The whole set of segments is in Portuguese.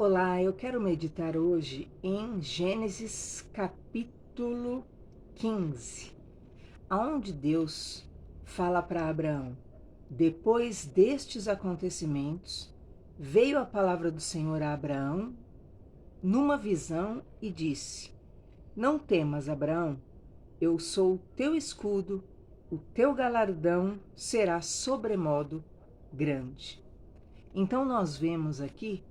Olá, eu quero meditar hoje em Gênesis capítulo 15, aonde Deus fala para Abraão: depois destes acontecimentos, veio a palavra do Senhor a Abraão numa visão e disse: Não temas, Abraão, eu sou o teu escudo, o teu galardão será sobremodo grande. Então nós vemos aqui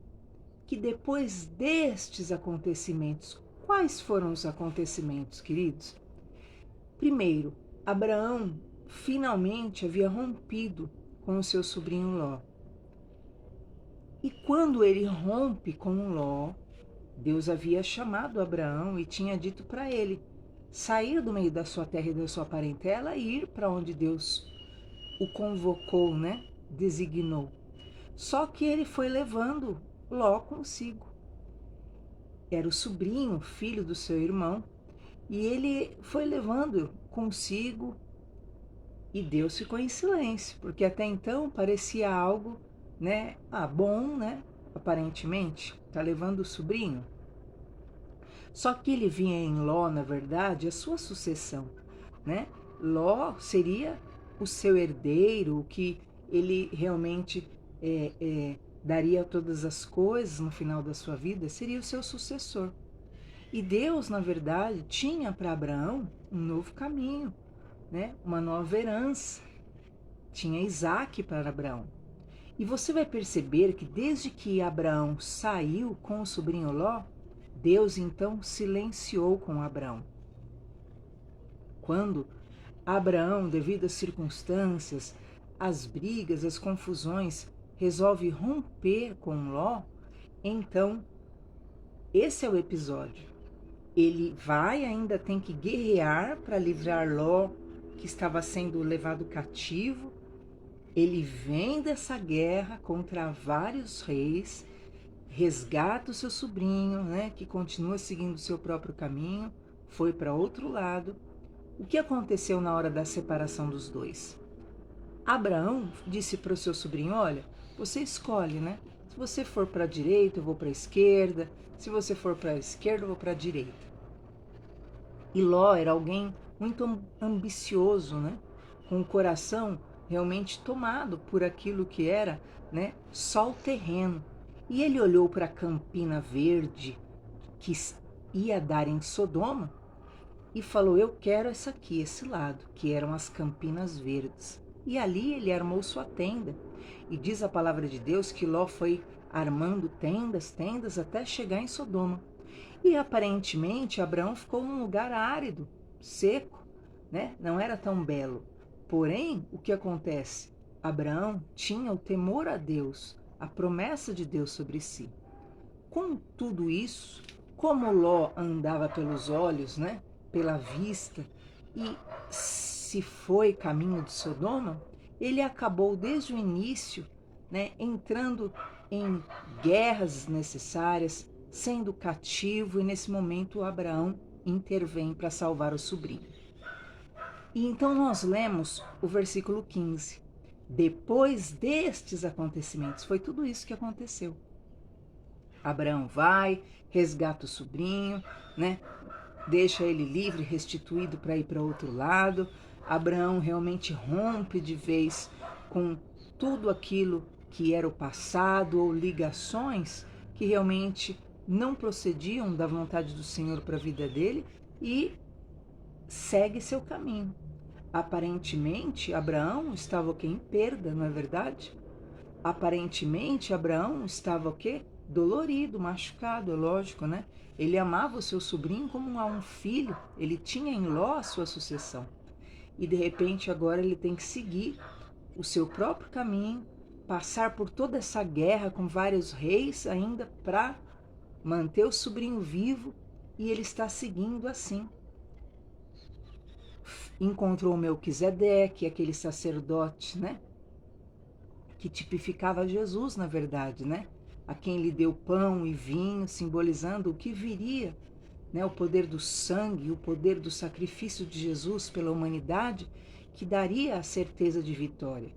que depois destes acontecimentos, quais foram os acontecimentos, queridos? Primeiro, Abraão finalmente havia rompido com o seu sobrinho Ló. E quando ele rompe com Ló, Deus havia chamado Abraão e tinha dito para ele sair do meio da sua terra e da sua parentela e ir para onde Deus o convocou, né? Designou. Só que ele foi levando Ló consigo. Era o sobrinho, filho do seu irmão, e ele foi levando consigo e Deus ficou em silêncio, porque até então parecia algo, né, bom, né, aparentemente, tá levando o sobrinho. Só que ele vinha em Ló, na verdade, a sua sucessão, né? Ló seria o seu herdeiro, o que ele realmente daria todas as coisas no final da sua vida, seria o seu sucessor. E Deus, na verdade, tinha para Abraão um novo caminho, né? Uma nova herança. Tinha Isaac para Abraão. E você vai perceber que desde que Abraão saiu com o sobrinho Ló, Deus então silenciou com Abraão. Quando Abraão, devido às circunstâncias, às brigas, às confusões, resolve romper com Ló, então esse é o episódio. Ele ainda tem que guerrear para livrar Ló, que estava sendo levado cativo. Ele vem dessa guerra contra vários reis, resgata o seu sobrinho, né, que continua seguindo o seu próprio caminho, foi para outro lado. O que aconteceu na hora da separação dos dois? Abraão disse para o seu sobrinho: olha, você escolhe, né? Se você for para a direita, eu vou para a esquerda. Se você for para a esquerda, eu vou para a direita. E Ló era alguém muito ambicioso, né? Com o coração realmente tomado por aquilo que era, né, só o terreno. E ele olhou para a campina verde que ia dar em Sodoma e falou: eu quero essa aqui, esse lado, que eram as campinas verdes. E ali ele armou sua tenda. E diz a palavra de Deus que Ló foi armando tendas até chegar em Sodoma. E aparentemente Abraão ficou num lugar árido, seco, né? Não era tão belo. Porém, o que acontece? Abraão tinha o temor a Deus, a promessa de Deus sobre si. Com tudo isso, como Ló andava pelos olhos, né? Pela vista, e se foi caminho de Sodoma, ele acabou desde o início, né, entrando em guerras desnecessárias, sendo cativo, e nesse momento Abraão intervém para salvar o sobrinho. E então nós lemos o versículo 15. Depois destes acontecimentos, foi tudo isso que aconteceu. Abraão vai, resgata o sobrinho, né? Deixa ele livre, restituído para ir para outro lado. Abraão realmente rompe de vez com tudo aquilo que era o passado ou ligações que realmente não procediam da vontade do Senhor para a vida dele e segue seu caminho. Aparentemente, Abraão estava o quê? Em perda, não é verdade? Aparentemente, Abraão estava o quê? Dolorido, machucado, é lógico, né? Ele amava o seu sobrinho como a um filho, ele tinha em Ló a sua sucessão. E de repente agora ele tem que seguir o seu próprio caminho, passar por toda essa guerra com vários reis ainda para manter o sobrinho vivo, e ele está seguindo assim. Encontrou Melquisedeque, aquele sacerdote, né? Que tipificava Jesus, na verdade, né? A quem lhe deu pão e vinho, simbolizando o que viria, né? O poder do sangue, o poder do sacrifício de Jesus pela humanidade, que daria a certeza de vitória.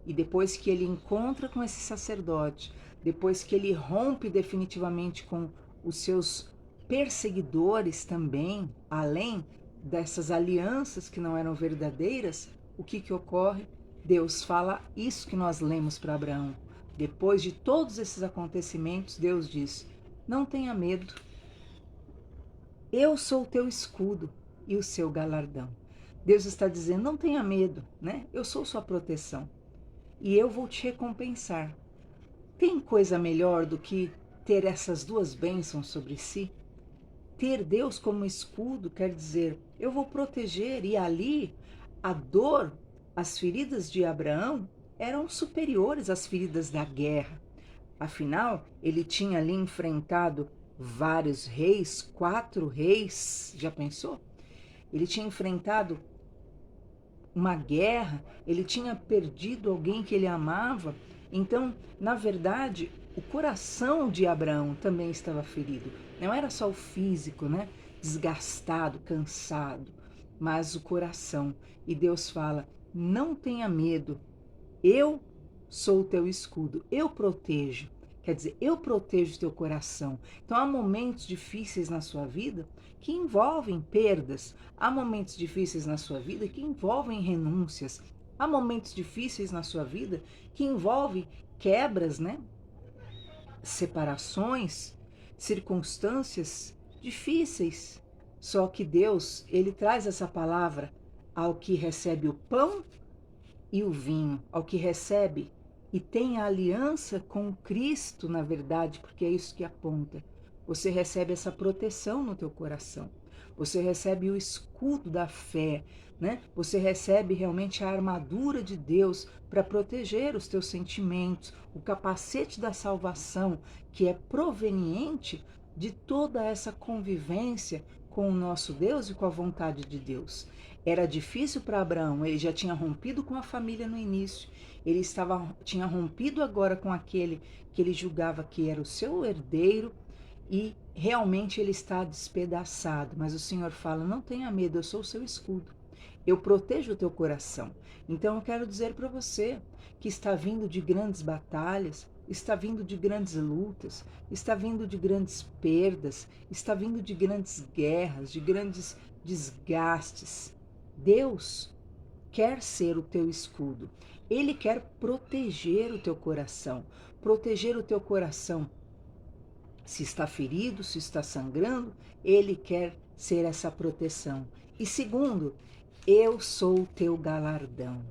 E depois que ele encontra com esse sacerdote, depois que ele rompe definitivamente com os seus perseguidores também, além dessas alianças que não eram verdadeiras, o que ocorre? Deus fala isso que nós lemos para Abraão. Depois de todos esses acontecimentos, Deus diz: não tenha medo, eu sou o teu escudo e o seu galardão. Deus está dizendo: não tenha medo, né? Eu sou sua proteção e eu vou te recompensar. Tem coisa melhor do que ter essas duas bênçãos sobre si? Ter Deus como escudo quer dizer, eu vou proteger, e ali a dor, as feridas de Abraão eram superiores às feridas da guerra. Afinal, ele tinha ali enfrentado vários reis, 4 reis, já pensou? Ele tinha enfrentado uma guerra, ele tinha perdido alguém que ele amava. Então, na verdade, o coração de Abraão também estava ferido. Não era só o físico, né? Desgastado, cansado, mas o coração. E Deus fala: não tenha medo, eu sou o teu escudo, eu protejo. Quer dizer, eu protejo o teu coração. Então há momentos difíceis na sua vida que envolvem perdas, há momentos difíceis na sua vida que envolvem renúncias, há momentos difíceis na sua vida que envolvem quebras, né? Separações, circunstâncias difíceis. Só que Deus, ele traz essa palavra ao que recebe o pão e o vinho, ao que recebe e tem a aliança com Cristo, na verdade, porque é isso que aponta. Você recebe essa proteção no teu coração. Você recebe o escudo da fé, né? Você recebe realmente a armadura de Deus para proteger os teus sentimentos, o capacete da salvação, que é proveniente de toda essa convivência com o nosso Deus e com a vontade de Deus. Era difícil para Abraão, ele já tinha rompido com a família no início, ele tinha rompido agora com aquele que ele julgava que era o seu herdeiro, e realmente ele está despedaçado. Mas o Senhor fala: não tenha medo, eu sou o seu escudo, eu protejo o teu coração. Então eu quero dizer para você que está vindo de grandes batalhas, está vindo de grandes lutas, está vindo de grandes perdas, está vindo de grandes guerras, de grandes desgastes. Deus quer ser o teu escudo. Ele quer proteger o teu coração. Proteger o teu coração. Se está ferido, se está sangrando, ele quer ser essa proteção. E segundo, eu sou o teu galardão.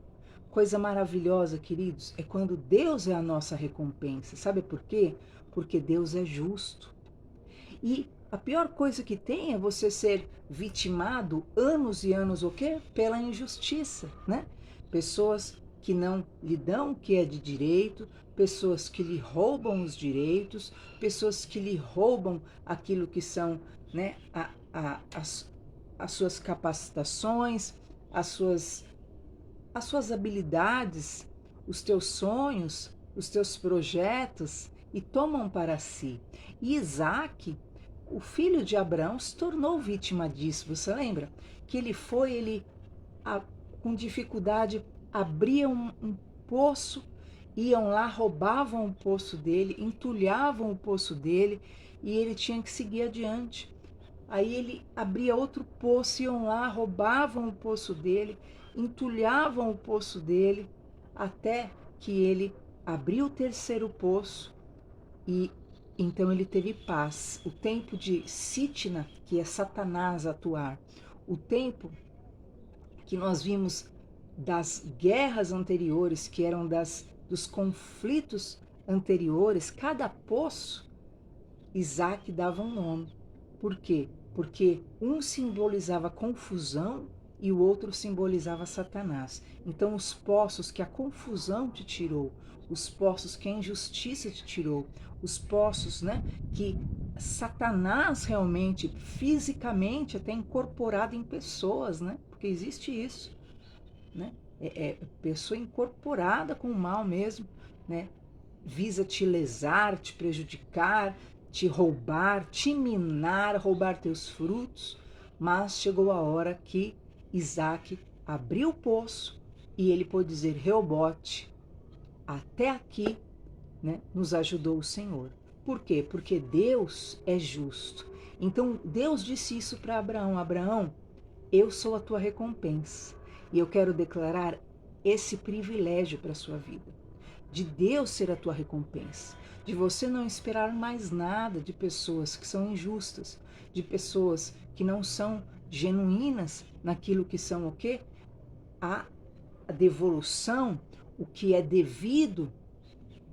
Coisa maravilhosa, queridos, é quando Deus é a nossa recompensa. Sabe por quê? Porque Deus é justo. E a pior coisa que tem é você ser vitimado anos e anos o quê? Pela injustiça, né? Pessoas que não lhe dão o que é de direito, pessoas que lhe roubam os direitos, pessoas que lhe roubam aquilo que são, né, as suas capacitações, as suas habilidades, os teus sonhos, os teus projetos, e tomam para si. E Isaac, o filho de Abraão, se tornou vítima disso. Você lembra? Que ele com dificuldade abria um poço, iam lá, roubavam o poço dele, entulhavam o poço dele, e ele tinha que seguir adiante. Aí ele abria outro poço, iam lá, roubavam o poço dele, entulhavam o poço dele, até que ele abriu o terceiro poço, e então ele teve paz. O tempo de Sitna, que é Satanás atuar, o tempo que nós vimos das guerras anteriores, que eram dos conflitos anteriores, cada poço, Isaac dava um nome. Por quê? Porque um simbolizava confusão e o outro simbolizava Satanás. Então os poços que a confusão te tirou, os poços que a injustiça te tirou, os poços, né, que Satanás realmente, fisicamente, até incorporado em pessoas, né? Porque existe isso, né? Pessoa incorporada com o mal mesmo, né? Visa te lesar, te prejudicar, te roubar, te minar, roubar teus frutos. Mas chegou a hora que Isaac abriu o poço e ele pôde dizer: Reobote, até aqui né, nos ajudou o Senhor. Por quê? Porque Deus é justo. Então Deus disse isso para Abraão: Abraão, eu sou a tua recompensa. E eu quero declarar esse privilégio para a sua vida, de Deus ser a tua recompensa, de você não esperar mais nada de pessoas que são injustas, de pessoas que não são genuínas naquilo que são o quê? A devolução, o que é devido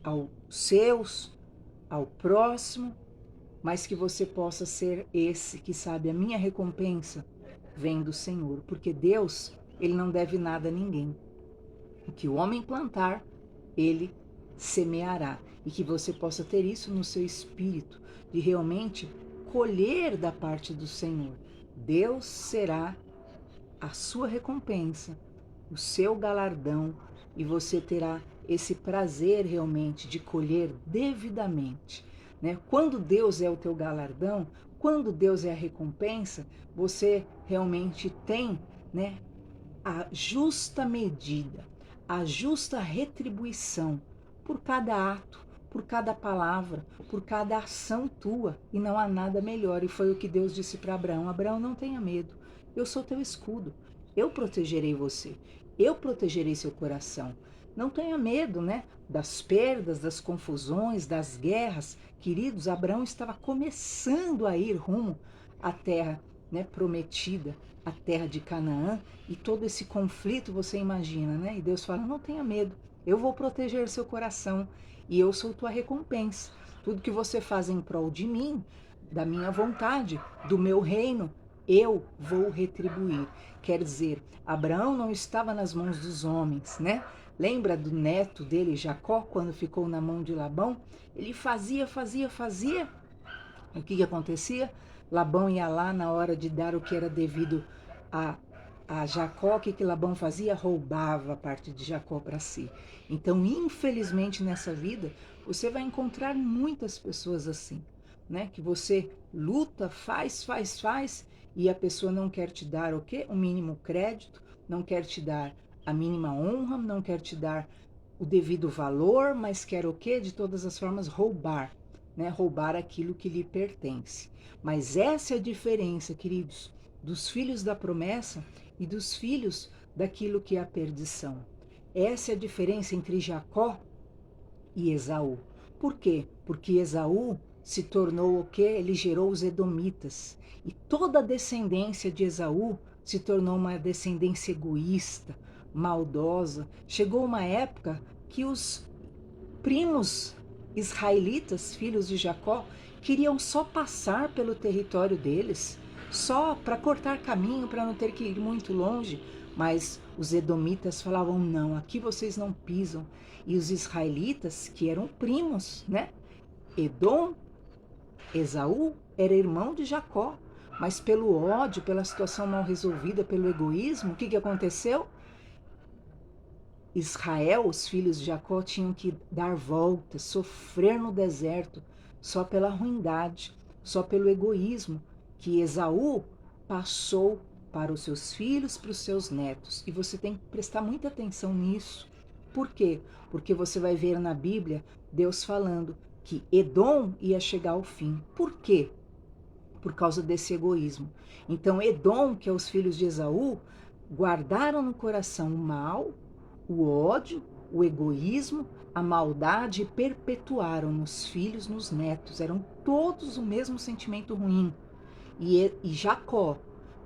aos seus, ao próximo, mas que você possa ser esse que sabe: a minha recompensa vem do Senhor, porque Deus, ele não deve nada a ninguém. O que o homem plantar, ele semeará. E que você possa ter isso no seu espírito, de realmente colher da parte do Senhor. Deus será a sua recompensa, o seu galardão, e você terá esse prazer realmente de colher devidamente, né? Quando Deus é o teu galardão, quando Deus é a recompensa, você realmente tem, né, a justa medida, a justa retribuição por cada ato, por cada palavra, por cada ação tua, e não há nada melhor. E foi o que Deus disse para Abraão: Abraão, não tenha medo, eu sou teu escudo, eu protegerei você, eu protegerei seu coração. Não tenha medo, né, das perdas, das confusões, das guerras. Queridos, Abraão estava começando a ir rumo à terra, né, prometida, a terra de Canaã, e todo esse conflito você imagina, né? E Deus fala: não tenha medo, eu vou proteger seu coração e eu sou tua recompensa. Tudo que você faz em prol de mim, da minha vontade, do meu reino, eu vou retribuir. Quer dizer, Abraão não estava nas mãos dos homens, né? Lembra do neto dele, Jacó, quando ficou na mão de Labão? Ele fazia. E o que acontecia? Labão ia lá na hora de dar o que era devido a Jacó. O que Labão fazia? Roubava a parte de Jacó para si. Então, infelizmente, nessa vida, você vai encontrar muitas pessoas assim, né? Que você luta, faz, e a pessoa não quer te dar o quê? O mínimo crédito, não quer te dar a mínima honra, não quer te dar o devido valor, mas quer o quê? De todas as formas, roubar, né? Roubar aquilo que lhe pertence. Mas essa é a diferença, queridos, dos filhos da promessa e dos filhos daquilo que é a perdição. Essa é a diferença entre Jacó e Esaú. Por quê? Porque Esaú se tornou o quê? Ele gerou os edomitas. E toda a descendência de Esaú se tornou uma descendência egoísta, maldosa. Chegou uma época que os primos israelitas, filhos de Jacó, queriam só passar pelo território deles, só para cortar caminho, para não ter que ir muito longe. Mas os edomitas falavam: não, aqui vocês não pisam. E os israelitas, que eram primos, né? Edom, Esaú, era irmão de Jacó, mas pelo ódio, pela situação mal resolvida, pelo egoísmo, o que aconteceu? Israel, os filhos de Jacó, tinham que dar voltas, sofrer no deserto, só pela ruindade, só pelo egoísmo que Esaú passou para os seus filhos, para os seus netos. E você tem que prestar muita atenção nisso. Por quê? Porque você vai ver na Bíblia Deus falando que Edom ia chegar ao fim. Por quê? Por causa desse egoísmo. Então Edom, que é os filhos de Esaú, guardaram no coração o mal, o ódio, o egoísmo, a maldade, e perpetuaram nos filhos, nos netos. Eram todos o mesmo sentimento ruim. E Jacó,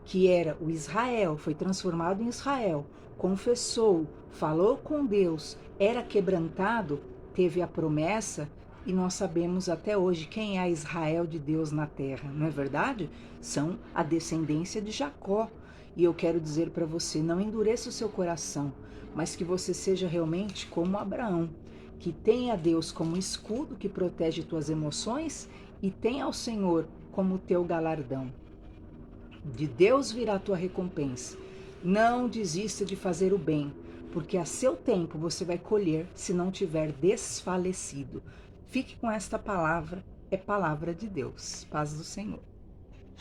que era o Israel, foi transformado em Israel, confessou, falou com Deus, era quebrantado, teve a promessa, e nós sabemos até hoje quem é Israel de Deus na terra, não é verdade? São a descendência de Jacó. E eu quero dizer para você: não endureça o seu coração, mas que você seja realmente como Abraão, que tenha Deus como escudo que protege tuas emoções e tenha o Senhor como teu galardão. De Deus virá a tua recompensa. Não desista de fazer o bem, porque a seu tempo você vai colher se não tiver desfalecido. Fique com esta palavra, é palavra de Deus. Paz do Senhor.